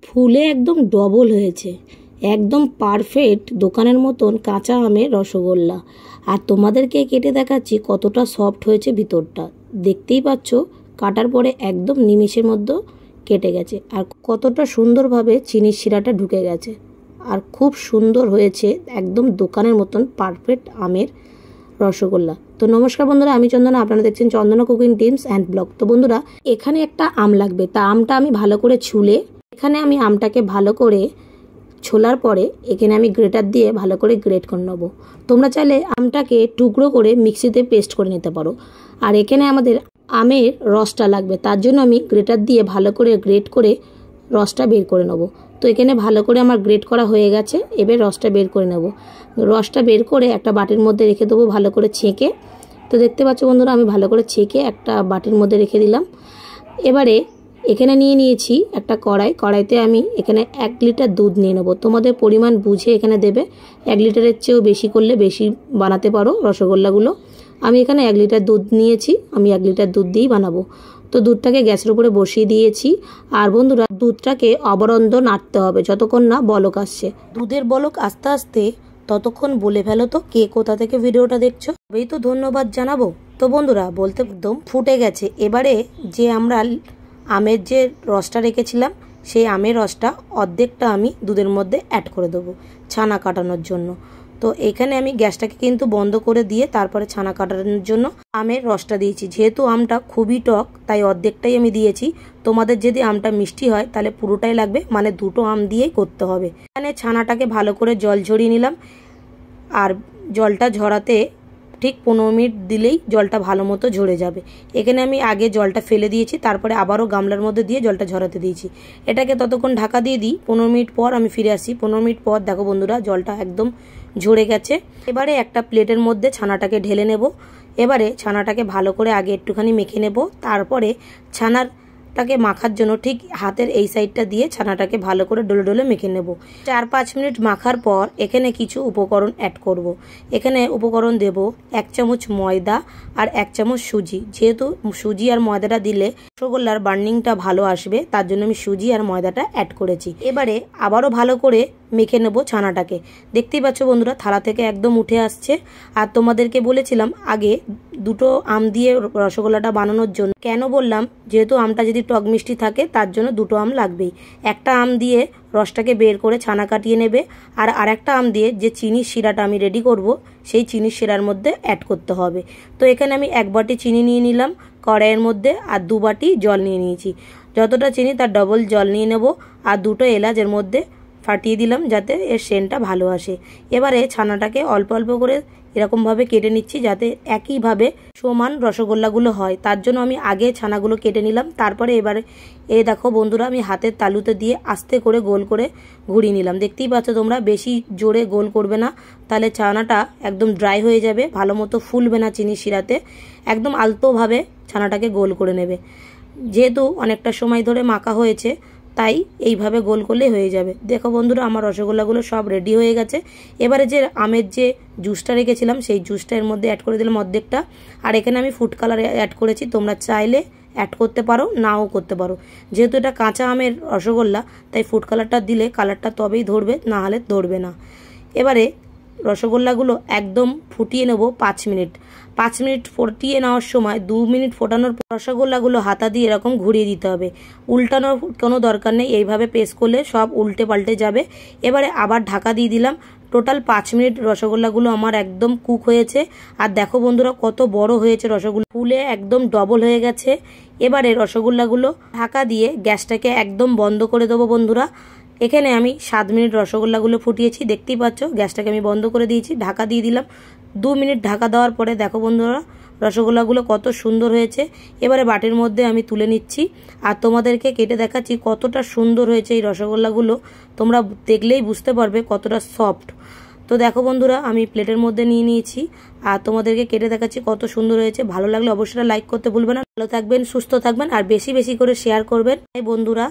ফুলে একদম ডবল হয়েছে, একদম পারফেক্ট দোকানের মতন কাঁচা আমের রসগোল্লা। আর তোমাদেরকে কেটে দেখাচ্ছি কতটা সফট হয়েছে ভিতরটা। দেখতেই পাচ্ছ কাটার পরে একদম নিমেষের মধ্যে কেটে গেছে, আর কতটা সুন্দরভাবে চিনির শিরাটা ঢুকে গেছে, আর খুব সুন্দর হয়েছে একদম দোকানের মতন পারফেক্ট আমের রসগোল্লা। তো নমস্কার বন্ধুরা, আমি চন্দনা, আপনারা দেখছেন চন্দনা কুকিং টিপস অ্যান্ড ব্লগ। তো বন্ধুরা, এখানে একটা আম লাগবে, তা আমটা আমি ভালো করে ছুলে এখানে আমি আমটাকে ভালো করে ছোলার পরে এখানে আমি গ্রেটার দিয়ে ভালো করে গ্রেট করে নেবো। তোমরা চাইলে আমটাকে টুকরো করে মিক্সিতে পেস্ট করে নিতে পারো। আর এখানে আমাদের আমের রসটা লাগবে, তার জন্য আমি গ্রেটার দিয়ে ভালো করে গ্রেট করে রসটা বের করে নেবো। তো এখানে ভালো করে আমার গ্রেট করা হয়ে গেছে, এবার রসটা বের করে নেব। রসটা বের করে একটা বাটির মধ্যে রেখে দেবো ভালো করে ছেঁকে। তো দেখতে পাচ্ছ বন্ধুরা, আমি ভালো করে ছেঁকে একটা বাটির মধ্যে রেখে দিলাম। এবারে এখানে নিয়ে নিয়েছি একটা কড়াইতে আমি এখানে 1 লিটার দুধ নিয়ে নেবো। তোমাদের পরিমাণ বুঝে এখানে দেবে, 1 লিটারের চেয়েও বেশি করলে বেশি বানাতে পারো রসগোল্লাগুলো। আমি এখানে 1 লিটার দুধ নিয়েছি, আমি 1 লিটার দুধ দিয়েই বানাবো। তো দুধটাকে গ্যাসের উপরে বসিয়ে দিয়েছি। আর বন্ধুরা, দুধটাকে অবরন্ধ নাড়তে হবে যতক্ষণ না বলক আসছে। দুধের বলক আস্তে আস্তে ততক্ষণ বলে ফেলো তো কে কোথা থেকে ভিডিওটা দেখছো, তবেই তো ধন্যবাদ জানাবো। তো বন্ধুরা, বলতে একদম ফুটে গেছে। এবারে যে আমরা আমের যে রসটা রেখেছিলাম সেই আমের রসটা অর্ধেকটা আমি দুধের মধ্যে অ্যাড করে দেবো ছানা কাটানোর জন্য। তো এখানে আমি গ্যাসটাকে কিন্তু বন্ধ করে দিয়ে তারপরে ছানা কাটানোর জন্য আমের রসটা দিয়েছি। যেহেতু আমটা খুবই টক তাই অর্ধেকটাই আমি দিয়েছি। তোমাদের যদি আমটা মিষ্টি হয় তাহলে পুরোটাই লাগবে, মানে দুটো আম দিয়েই করতে হবে। এখানে ছানাটাকে ভালো করে জল ঝরিয়ে নিলাম, আর জলটা ঝরাতে ঠিক 15 মিনিট দিলেই জলটা ভালো মতো ঝরে যাবে। এখানে আমি আগে জলটা ফেলে দিয়েছি, তারপরে আবারও গামলার মধ্যে দিয়ে জলটা ঝরাতে দিয়েছি। এটাকে ততক্ষণ ঢাকা দিয়ে দিই। 15 মিনিট পর আমি ফিরে আসি। 15 মিনিট পর দেখো বন্ধুরা, জলটা একদম ঝরে গেছে। এবারে একটা প্লেটের মধ্যে ছানাটাকে ঢেলে নেব। এবারে ছানাটাকে ভালো করে আগে একটুখানি মেখে নেব, তারপরে ছানাটাকে মাখার জন্য ঠিক হাতের এই সাইডটা দিয়ে ছানাটাকে ভালো করে ডলে ডলে মেখে নেব। 4-5 মিনিট মাখার পর এখানে কিছু উপকরণ অ্যাড করব। এখানে উপকরণ দেব 1 চামচ ময়দা আর 1 চামচ সুজি। যেহেতু সুজি আর ময়দাটা দিলে রসগোল্লার বার্নিংটা ভালো আসবে, তার জন্য আমি সুজি আর ময়দাটা অ্যাড করেছি। এবারে আবারও ভালো করে মেখে নেব ছানাটাকে। দেখতেই পাচ্ছ বন্ধুরা, থালা থেকে একদম উঠে আসছে। আর তোমাদেরকে বলেছিলাম আগে দুটো আম দিয়ে রসগোল্লাটা বানানোর জন্য। কেন বললাম, যেহেতু আমটা যদি টক মিষ্টি থাকে তার জন্য দুটো আম লাগবেই। একটা আম দিয়ে রসটাকে বের করে ছানা কাটিয়ে নেবে, আর আরেকটা আম দিয়ে যে চিনির শিরাটা আমি রেডি করব সেই চিনির শিরার মধ্যে অ্যাড করতে হবে। তো এখানে আমি 1 বাটি চিনি নিয়ে নিলাম কড়াইয়ের মধ্যে, আর 2 বাটি জল নিয়ে নিয়েছি। যতটা চিনি তার ডবল জল নিয়ে নেব, আর 2টো এলাচ এর মধ্যে ফাটিয়ে দিলাম যাতে এর সেন্টটা ভালো আসে। এবারে ছানাটাকে অল্প অল্প করে এরকমভাবে কেটে নিচ্ছি যাতে একইভাবে সমান রসগোল্লাগুলো হয়। তার জন্য আমি আগে ছানাগুলো কেটে নিলাম, তারপরে এবারে দেখো বন্ধুরা, আমি হাতের তালুতে দিয়ে আস্তে করে গোল করে ঘুরিয়ে নিলাম। দেখতেই পাচ্ছ তোমরা, বেশি জোরে গোল করবে না, তাহলে ছানাটা একদম ড্রাই হয়ে যাবে, ভালো মতো ফুলবে না চিনির শিরাতে। একদম আলতোভাবে ছানাটাকে গোল করে নেবে। যেহেতু অনেকটা সময় ধরে মাখা হয়েছে তাই এইভাবে গোল করলেই হয়ে যাবে। দেখো বন্ধুরা, আমার রসগোল্লাগুলো সব রেডি হয়ে গেছে। এবারে যে আমের যে জুসটা রেখেছিলাম সেই জুসটা এর মধ্যে অ্যাড করে দিলাম অর্ধেকটা। আর এখানে আমি ফুড কালার অ্যাড করেছি, তোমরা চাইলে অ্যাড করতে পারো, নাও করতে পারো। যেহেতু এটা কাঁচা আমের রসগোল্লা তাই ফুড কালারটা দিলে কালারটা তবেই ধরবে, না হলে ধরবে না। এবারে রসগোল্লাগুলো একদম ফুটিয়ে নেব 5 মিনিট। 5 মিনিট ফুটিয়ে নেওয়ার সময় 2 মিনিট ফোটানোর পর রসগোল্লাগুলো হাতা দিয়ে এরকম ঘুরিয়ে দিতে হবে। উল্টানোর কোনো দরকার নেই, এইভাবে প্রেস করলে সব উল্টে পাল্টে যাবে। এবারে আবার ঢাকা দিয়ে দিলাম। টোটাল 5 মিনিট রসগোল্লাগুলো আমার একদম কুক হয়েছে। আর দেখো বন্ধুরা, কত বড় হয়েছে রসগোল্লা, ফুলে একদম ডবল হয়ে গেছে। এবারে রসগোল্লাগুলো ঢাকা দিয়ে গ্যাসটাকে একদম বন্ধ করে দেবো বন্ধুরা। এখানে আমি 7 মিনিট রসগোল্লাগুলো ফুটিয়েছি। দেখতেই পাচ্ছ গ্যাসটাকে আমি বন্ধ করে দিয়েছি, ঢাকা দিয়ে দিলাম। 2 মিনিট ঢাকা দেওয়ার পরে দেখো বন্ধুরা, রসগোল্লাগুলো কত সুন্দর হয়েছে। এবারে বাটির মধ্যে আমি তুলে নিচ্ছি, আর তোমাদেরকে কেটে দেখাচ্ছি কতটা সুন্দর হয়েছে এই রসগোল্লাগুলো। তোমরা দেখলেই বুঝতে পারবে কতটা সফট। তো দেখো বন্ধুরা, আমি প্লেটের মধ্যে নিয়ে নিয়েছি, আর তোমাদেরকে কেটে দেখাচ্ছি কত সুন্দর হয়েছে। ভালো লাগলে অবশ্যই লাইক করতে ভুলবেন না। ভালো থাকবেন, সুস্থ থাকবেন, আর বেশি বেশি করে শেয়ার করবেন বন্ধুরা।